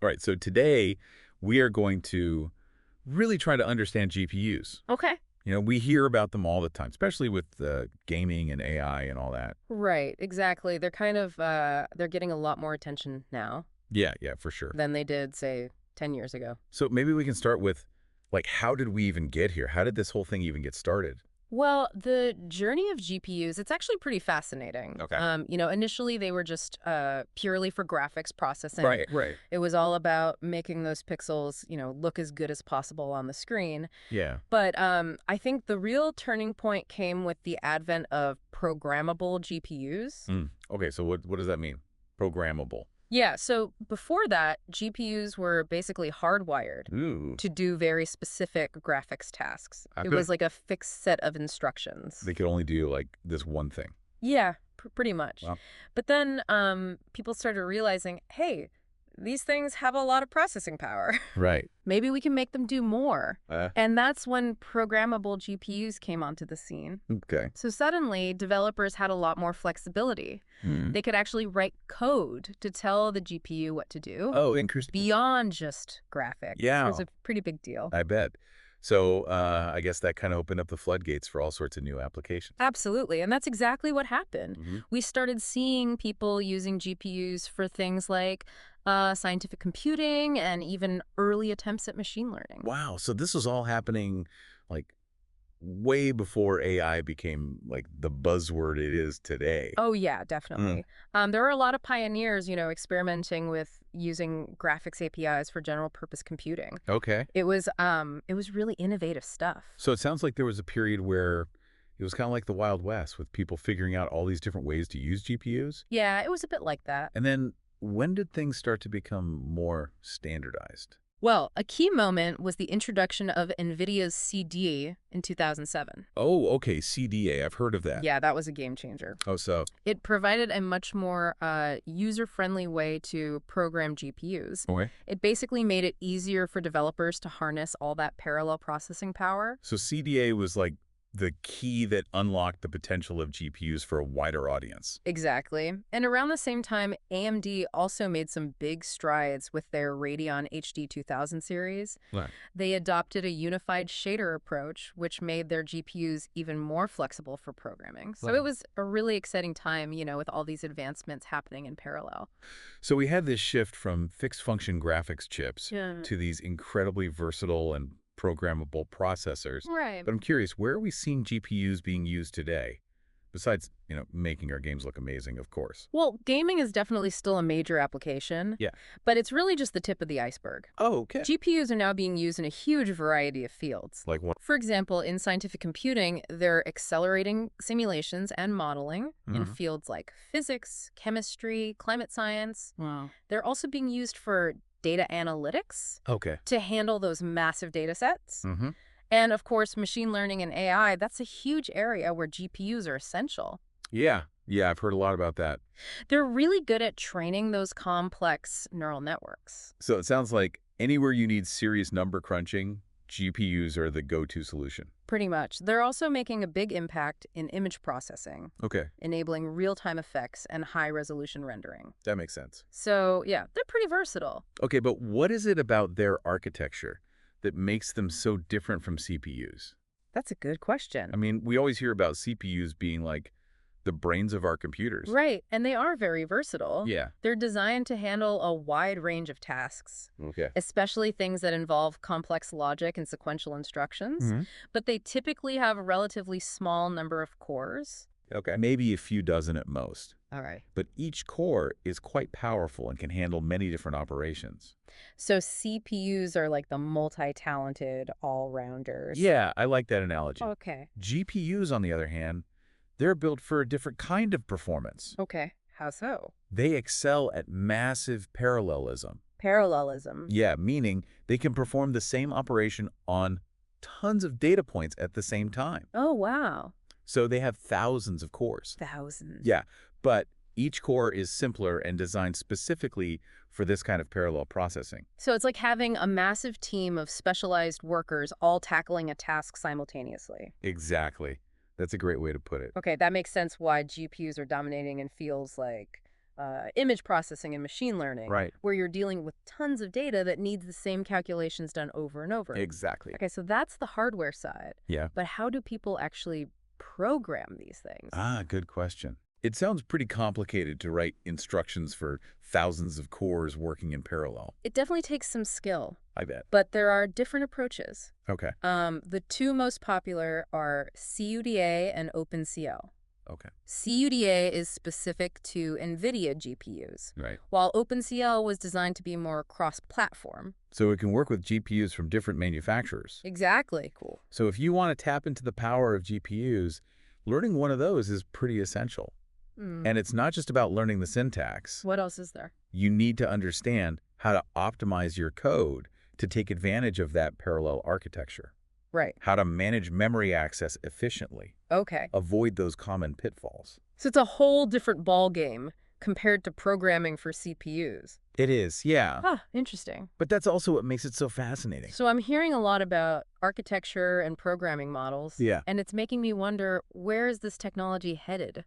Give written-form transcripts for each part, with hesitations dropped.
All right, so today we are going to really try to understand GPUs. Okay. We hear about them all the time, especially with gaming and AI and all that. Right, exactly. They're kind of they're getting a lot more attention now Yeah, yeah, for sure. than they did, say, 10 years ago. So maybe we can start with, like, how did we even get here? How did this whole thing even get started? Well, the journey of GPUs, it's actually pretty fascinating. Okay. Initially they were just purely for graphics processing. Right. It was all about making those pixels, look as good as possible on the screen. Yeah. But I think the real turning point came with the advent of programmable GPUs. Okay, so what does that mean? Programmable. Yeah, so before that, GPUs were basically hardwired Ooh. to do very specific graphics tasks. I It bet was like a fixed set of instructions. they could only do, like, this one thing. Yeah, pretty much. Wow. But then people started realizing, hey, these things have a lot of processing power. Right. Maybe we can make them do more. Uh, And that's when programmable GPUs came onto the scene. okay. So suddenly, developers had a lot more flexibility. They could actually write code to tell the GPU what to do Oh, interesting. beyond just graphics. Yeah. It was a pretty big deal. I bet. So I guess that kind of opened up the floodgates for all sorts of new applications. Absolutely. And that's exactly what happened. Mhm. We started seeing people using GPUs for things like scientific computing and even early attempts at machine learning. Wow. So this was all happening, like, way before AI became, like, the buzzword it is today. Oh, yeah, definitely. There were a lot of pioneers, experimenting with using graphics APIs for general purpose computing. Okay. It was really innovative stuff. So it sounds like there was a period where it was kind of like the Wild West with people figuring out all these different ways to use GPUs. Yeah, it was a bit like that. And then when did things start to become more standardized? Well, a key moment was the introduction of NVIDIA's CD in 2007. Oh, okay. CDA. I've heard of that. Yeah, that was a game changer. Oh, so. It provided a much more user-friendly way to program GPUs. Okay. It basically made it easier for developers to harness all that parallel processing power. So CDA was like the key that unlocked the potential of GPUs for a wider audience. Exactly. And around the same time, AMD also made some big strides with their Radeon HD 2000 series. Right. They adopted a unified shader approach, which made their GPUs even more flexible for programming. So Right. it was a really exciting time, with all these advancements happening in parallel. So we had this shift from fixed function graphics chips Yeah. to these incredibly versatile and programmable processors. Right. But I'm curious, where are we seeing GPUs being used today? Besides, making our games look amazing, of course. Well, gaming is definitely still a major application. Yeah. But it's really just the tip of the iceberg. Oh, okay. GPUs are now being used in a huge variety of fields. Like what? For example, in scientific computing, they're accelerating simulations and modeling in fields like physics, chemistry, climate science. Wow. They're also being used for data analytics Okay. to handle those massive data sets. Mm-hmm. And of course, machine learning and AI, that's a huge area where GPUs are essential. Yeah. Yeah, I've heard a lot about that. They're really good at training those complex neural networks. So it sounds like anywhere you need serious number crunching, GPUs are the go-to solution. Pretty much. They're also making a big impact in image processing, Okay, enabling real-time effects and high-resolution rendering. that makes sense. So, yeah, they're pretty versatile. Okay, but what is it about their architecture that makes them so different from CPUs? That's a good question. I mean, we always hear about CPUs being like the brains of our computers. Right, and they are very versatile. Yeah. They're designed to handle a wide range of tasks, Okay. especially things that involve complex logic and sequential instructions. But they typically have a relatively small number of cores. Okay. Maybe a few dozen at most. All right. But each core is quite powerful and can handle many different operations. So CPUs are like the multi-talented all-rounders. Yeah, I like that analogy. Okay. GPUs, on the other hand, they're built for a different kind of performance. Okay. How so? They excel at massive parallelism. Parallelism. Yeah, meaning they can perform the same operation on tons of data points at the same time. Oh, wow. So they have thousands of cores. Thousands. Yeah, but each core is simpler and designed specifically for this kind of parallel processing. So it's like having a massive team of specialized workers all tackling a task simultaneously. Exactly. That's a great way to put it. Okay, that makes sense why GPUs are dominating in fields like image processing and machine learning, Right. where you're dealing with tons of data that needs the same calculations done over and over. Exactly. Okay, so that's the hardware side. Yeah. But how do people actually program these things? Ah, good question. It sounds pretty complicated to write instructions for thousands of cores working in parallel. It definitely takes some skill, I bet. but there are different approaches. Okay. The two most popular are CUDA and OpenCL. Okay. CUDA is specific to NVIDIA GPUs, Right. while OpenCL was designed to be more cross-platform. So it can work with GPUs from different manufacturers. Exactly. Cool. So if you want to tap into the power of GPUs, learning one of those is pretty essential. And it's not just about learning the syntax. What else is there? You need to understand how to optimize your code to take advantage of that parallel architecture. Right. How to manage memory access efficiently. Okay. Avoid those common pitfalls. So it's a whole different ball game compared to programming for CPUs. It is, yeah. Huh, interesting. But that's also what makes it so fascinating. So I'm hearing a lot about architecture and programming models. Yeah. And it's making me wonder, where is this technology headed?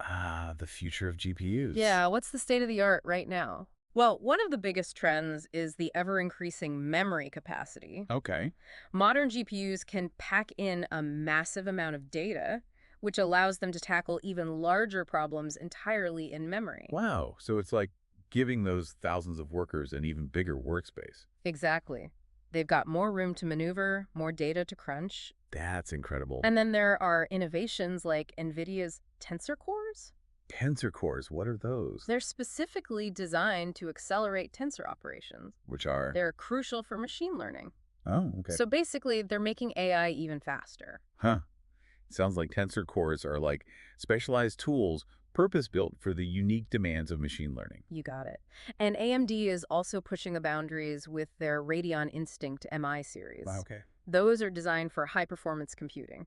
Ah, the future of GPUs. Yeah, what's the state of the art right now? Well, one of the biggest trends is the ever-increasing memory capacity. Okay. Modern GPUs can pack in a massive amount of data, which allows them to tackle even larger problems entirely in memory. Wow. So it's like giving those thousands of workers an even bigger workspace. Exactly. They've got more room to maneuver, more data to crunch. That's incredible. And then there are innovations like NVIDIA's tensor cores. Tensor cores, what are those? They're specifically designed to accelerate tensor operations. Which are? They're crucial for machine learning. Oh, okay. So basically, they're making AI even faster. Huh. Sounds like tensor cores are like specialized tools purpose-built for the unique demands of machine learning. You got it. And AMD is also pushing the boundaries with their Radeon Instinct MI series. Okay. Those are designed for high-performance computing.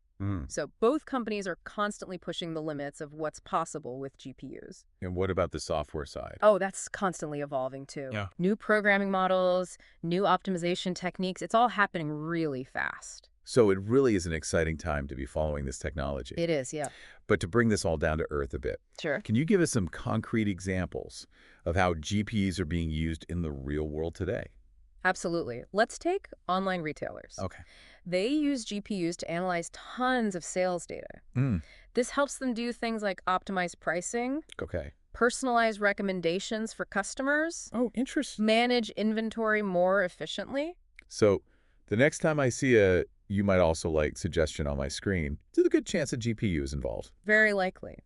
So both companies are constantly pushing the limits of what's possible with GPUs. And what about the software side? Oh, that's constantly evolving too. Yeah. New programming models, new optimization techniques, it's all happening really fast. So it really is an exciting time to be following this technology. It is, yeah. But to bring this all down to earth a bit, Sure. can you give us some concrete examples of how GPUs are being used in the real world today? Absolutely. Let's take online retailers. Okay. They use GPUs to analyze tons of sales data. This helps them do things like optimize pricing, Okay. personalize recommendations for customers, Oh, interesting. manage inventory more efficiently. So the next time I see a you might also like suggestion on my screen, there's a good chance a GPU is involved. Very likely.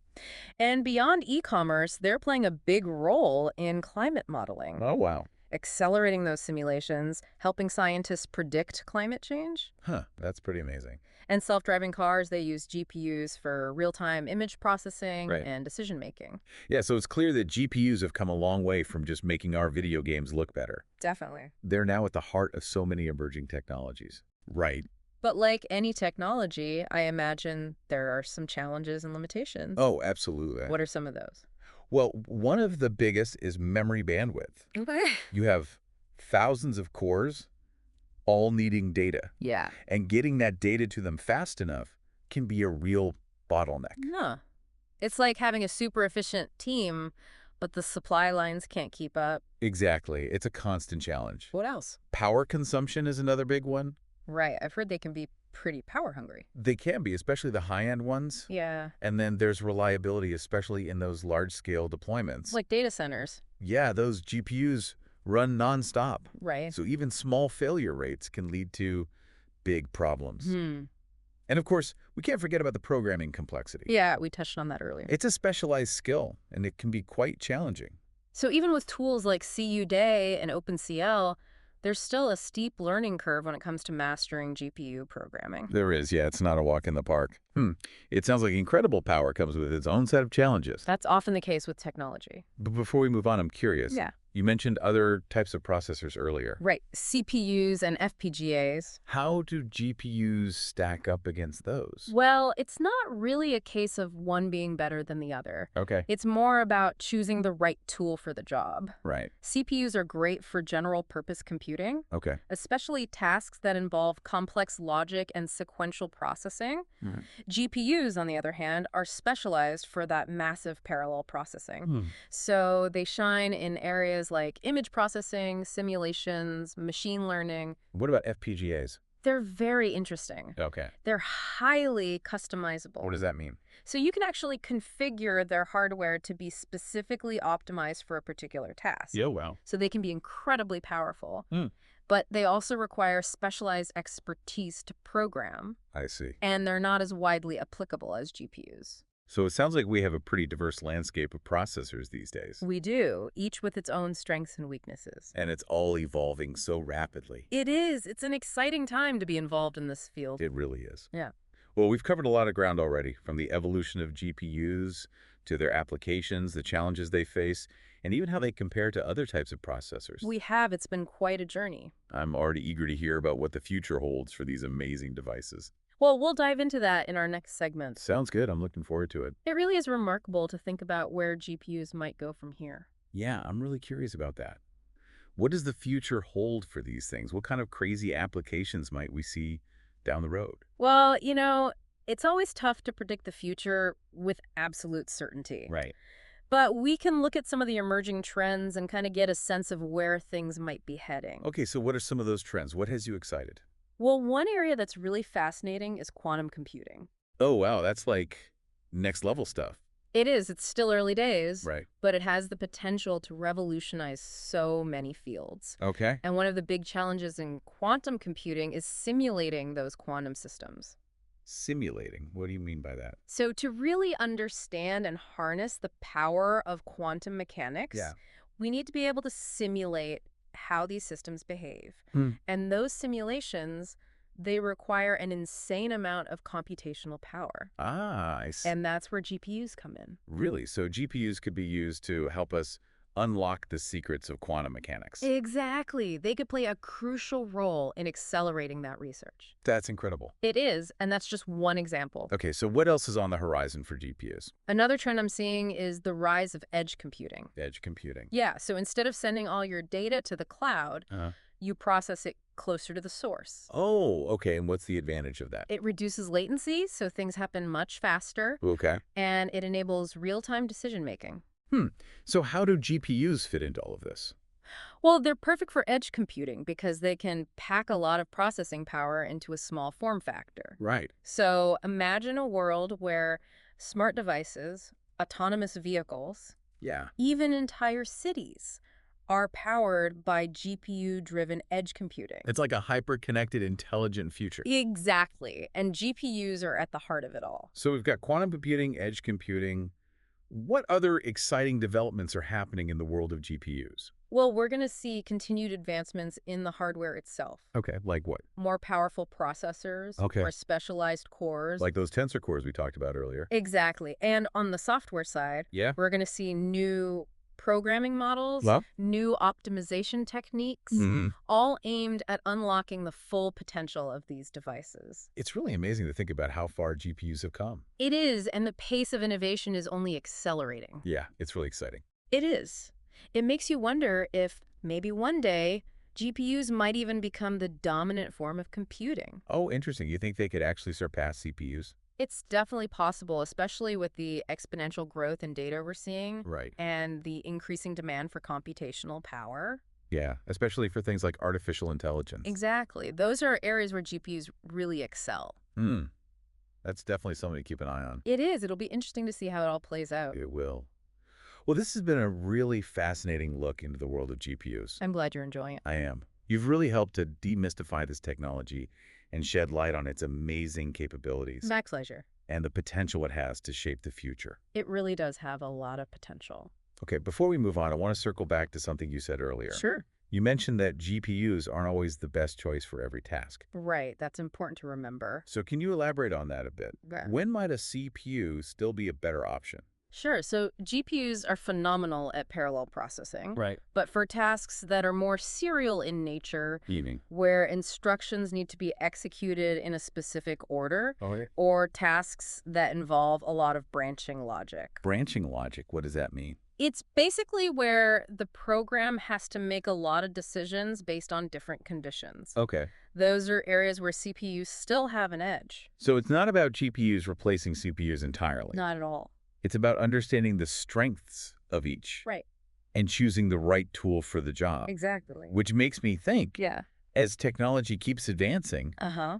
And beyond e-commerce, they're playing a big role in climate modeling, Oh, wow. accelerating those simulations, helping scientists predict climate change. Huh. That's pretty amazing. And self-driving cars, they use GPUs for real-time image processing Right. and decision-making. Yeah, so it's clear that GPUs have come a long way from just making our video games look better. Definitely. They're now at the heart of so many emerging technologies. Right. But like any technology, I imagine there are some challenges and limitations. Oh, absolutely. What are some of those? Well, one of the biggest is memory bandwidth. Okay. You have thousands of cores all needing data, Yeah. and getting that data to them fast enough can be a real bottleneck. Huh. It's like having a super efficient team, but the supply lines can't keep up. Exactly. It's a constant challenge. What else? Power consumption is another big one. Right. I've heard they can be pretty power hungry. They can be, especially the high-end ones. Yeah. And then there's reliability, especially in those large-scale deployments. Like data centers. Yeah, those GPUs run nonstop. Right. So even small failure rates can lead to big problems. Hmm. And of course, we can't forget about the programming complexity. Yeah, we touched on that earlier. It's a specialized skill, and it can be quite challenging. So even with tools like CUDA and OpenCL, there's still a steep learning curve when it comes to mastering GPU programming. There is, yeah, it's not a walk in the park. It sounds like incredible power comes with its own set of challenges. That's often the case with technology. But before we move on, I'm curious. Yeah. You mentioned other types of processors earlier. Right, CPUs and FPGAs. How do GPUs stack up against those? Well, it's not really a case of one being better than the other. Okay. It's more about choosing the right tool for the job. Right. CPUs are great for general purpose computing, Okay. especially tasks that involve complex logic and sequential processing. Mhm. GPUs, on the other hand, are specialized for that massive parallel processing. Hmm. So they shine in areas like image processing, simulations, machine learning. What about FPGAs? They're very interesting. Okay. They're highly customizable. What does that mean? So you can actually configure their hardware to be specifically optimized for a particular task. Yeah, wow. So they can be incredibly powerful. Hmm. But they also require specialized expertise to program, I see. and they're not as widely applicable as GPUs. So it sounds like we have a pretty diverse landscape of processors these days. We do, each with its own strengths and weaknesses. And it's all evolving so rapidly. It is. It's an exciting time to be involved in this field. It really is. Yeah. Well, we've covered a lot of ground already, from the evolution of GPUs to their applications, the challenges they face, and even how they compare to other types of processors. We have. It's been quite a journey. I'm already eager to hear about what the future holds for these amazing devices. Well, we'll dive into that in our next segment. Sounds good. I'm looking forward to it. It really is remarkable to think about where GPUs might go from here. Yeah, I'm really curious about that. What does the future hold for these things? What kind of crazy applications might we see down the road? Well, it's always tough to predict the future with absolute certainty. Right. But we can look at some of the emerging trends and kind of get a sense of where things might be heading. Okay, so what are some of those trends? What has you excited? Well, one area that's really fascinating is quantum computing. Oh, wow, that's like next level stuff. It is. It's still early days, Right. but it has the potential to revolutionize so many fields. Okay. And one of the big challenges in quantum computing is simulating those quantum systems. Simulating. What do you mean by that? So to really understand and harness the power of quantum mechanics, Yeah. we need to be able to simulate how these systems behave. Hmm. And those simulations, they require an insane amount of computational power. Ah, I see. And that's where GPUs come in. Really? So GPUs could be used to help us unlock the secrets of quantum mechanics. Exactly. They could play a crucial role in accelerating that research. That's incredible. It is, and that's just one example. Okay, so what else is on the horizon for GPUs? Another trend I'm seeing is the rise of edge computing. Edge computing. Yeah, so instead of sending all your data to the cloud, Uh, you process it closer to the source. oh, okay, and what's the advantage of that? It reduces latency, so things happen much faster, Okay. and it enables real-time decision-making. So how do GPUs fit into all of this? Well, they're perfect for edge computing because they can pack a lot of processing power into a small form factor. Right. So imagine a world where smart devices, autonomous vehicles, Yeah. even entire cities are powered by GPU-driven edge computing. It's like a hyper-connected, intelligent future. Exactly. And GPUs are at the heart of it all. So we've got quantum computing, edge computing. What other exciting developments are happening in the world of GPUs? Well, we're going to see continued advancements in the hardware itself. Okay, like what? More powerful processors, Okay. more specialized cores. Like those tensor cores we talked about earlier. Exactly. And on the software side, Yeah. we're going to see new programming models, Well? new optimization techniques, all aimed at unlocking the full potential of these devices. It's really amazing to think about how far GPUs have come. It is, and the pace of innovation is only accelerating. Yeah, it's really exciting. It is. It makes you wonder if maybe one day GPUs might even become the dominant form of computing. Oh, interesting. You think they could actually surpass CPUs? It's definitely possible, especially with the exponential growth in data we're seeing Right. and the increasing demand for computational power. Yeah, especially for things like artificial intelligence. Exactly. Those are areas where GPUs really excel. That's definitely something to keep an eye on. It is. It'll be interesting to see how it all plays out. It will. Well, this has been a really fascinating look into the world of GPUs. I'm glad you're enjoying it. I am. You've really helped to demystify this technology and shed light on its amazing capabilities My pleasure. and the potential it has to shape the future. It really does have a lot of potential. Okay, before we move on, I want to circle back to something you said earlier. Sure. You mentioned that GPUs aren't always the best choice for every task. Right. That's important to remember. So can you elaborate on that a bit? Yeah. When might a CPU still be a better option? Sure. So GPUs are phenomenal at parallel processing, Right. but for tasks that are more serial in nature, Evening. where instructions need to be executed in a specific order, Oh, yeah. or tasks that involve a lot of branching logic. Branching logic, what does that mean? It's basically where the program has to make a lot of decisions based on different conditions. Okay. Those are areas where CPUs still have an edge. So it's not about GPUs replacing CPUs entirely. Not at all. It's about understanding the strengths of each Right. and choosing the right tool for the job, Exactly. which makes me think Yeah. as technology keeps advancing, Uh-huh.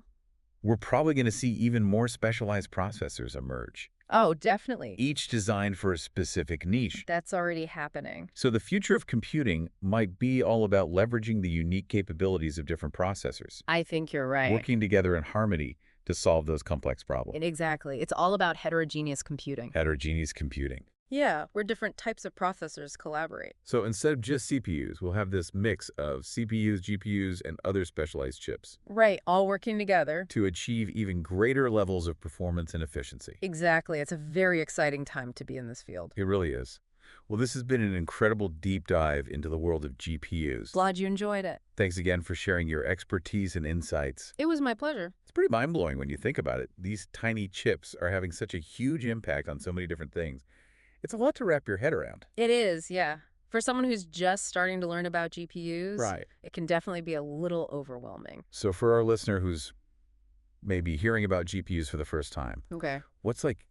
we're probably going to see even more specialized processors emerge, Oh, definitely. each designed for a specific niche. That's already happening. So the future of computing might be all about leveraging the unique capabilities of different processors, I think you're right. working together in harmony to solve those complex problems. Exactly. It's all about heterogeneous computing. Heterogeneous computing. Yeah, where different types of processors collaborate. So instead of just CPUs, we'll have this mix of CPUs, GPUs, and other specialized chips Right, all working together. to achieve even greater levels of performance and efficiency. Exactly. It's a very exciting time to be in this field. It really is. Well, this has been an incredible deep dive into the world of GPUs. Glad you enjoyed it. Thanks again for sharing your expertise and insights. It was my pleasure. It's pretty mind-blowing when you think about it. These tiny chips are having such a huge impact on so many different things. It's a lot to wrap your head around. It is, yeah. For someone who's just starting to learn about GPUs, Right. it can definitely be a little overwhelming. So for our listener who's maybe hearing about GPUs for the first time, Okay. what's like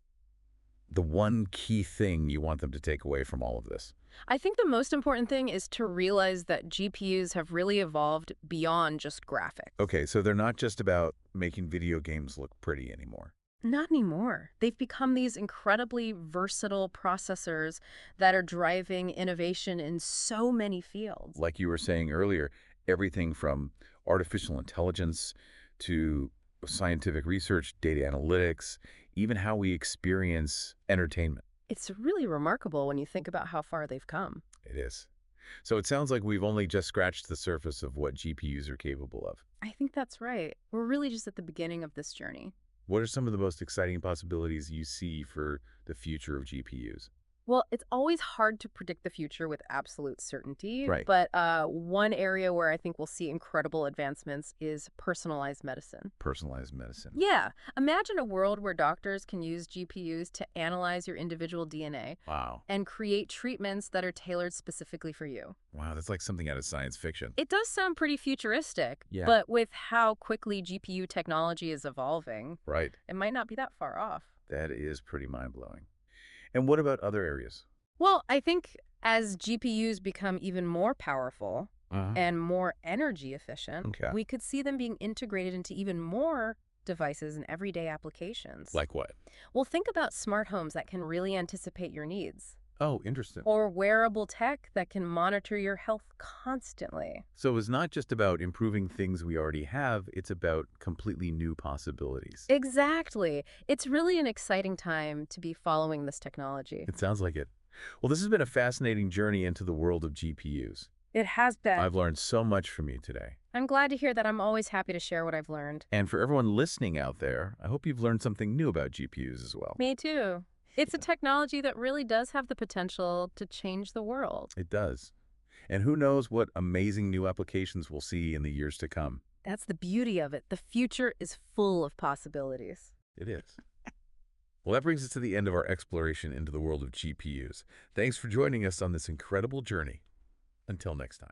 the one key thing you want them to take away from all of this? I think the most important thing is to realize that GPUs have really evolved beyond just graphics. Okay, so they're not just about making video games look pretty anymore. Not anymore. They've become these incredibly versatile processors that are driving innovation in so many fields. Like you were saying earlier, everything from artificial intelligence to scientific research, data analytics, even how we experience entertainment. It's really remarkable when you think about how far they've come. It is. So it sounds like we've only just scratched the surface of what GPUs are capable of. I think that's right. We're really just at the beginning of this journey. What are some of the most exciting possibilities you see for the future of GPUs? Well, it's always hard to predict the future with absolute certainty, Right. but one area where I think we'll see incredible advancements is personalized medicine. Personalized medicine. Yeah, imagine a world where doctors can use GPUs to analyze your individual DNA Wow. and create treatments that are tailored specifically for you. Wow, that's like something out of science fiction. It does sound pretty futuristic, Yeah. but with how quickly GPU technology is evolving, Right. it might not be that far off. That is pretty mind-blowing. And what about other areas? Well, I think as GPUs become even more powerful and more energy efficient, Okay. we could see them being integrated into even more devices and everyday applications. Like what? Well, think about smart homes that can really anticipate your needs, Oh, interesting. or wearable tech that can monitor your health constantly. So it's not just about improving things we already have, it's about completely new possibilities. Exactly. It's really an exciting time to be following this technology. It sounds like it. Well, this has been a fascinating journey into the world of GPUs. It has been. I've learned so much from you today. I'm glad to hear that. I'm always happy to share what I've learned. And for everyone listening out there, I hope you've learned something new about GPUs as well. Me too. It's a technology that really does have the potential to change the world. It does. And who knows what amazing new applications we'll see in the years to come. That's the beauty of it. The future is full of possibilities. It is. Well, that brings us to the end of our exploration into the world of GPUs. Thanks for joining us on this incredible journey. Until next time.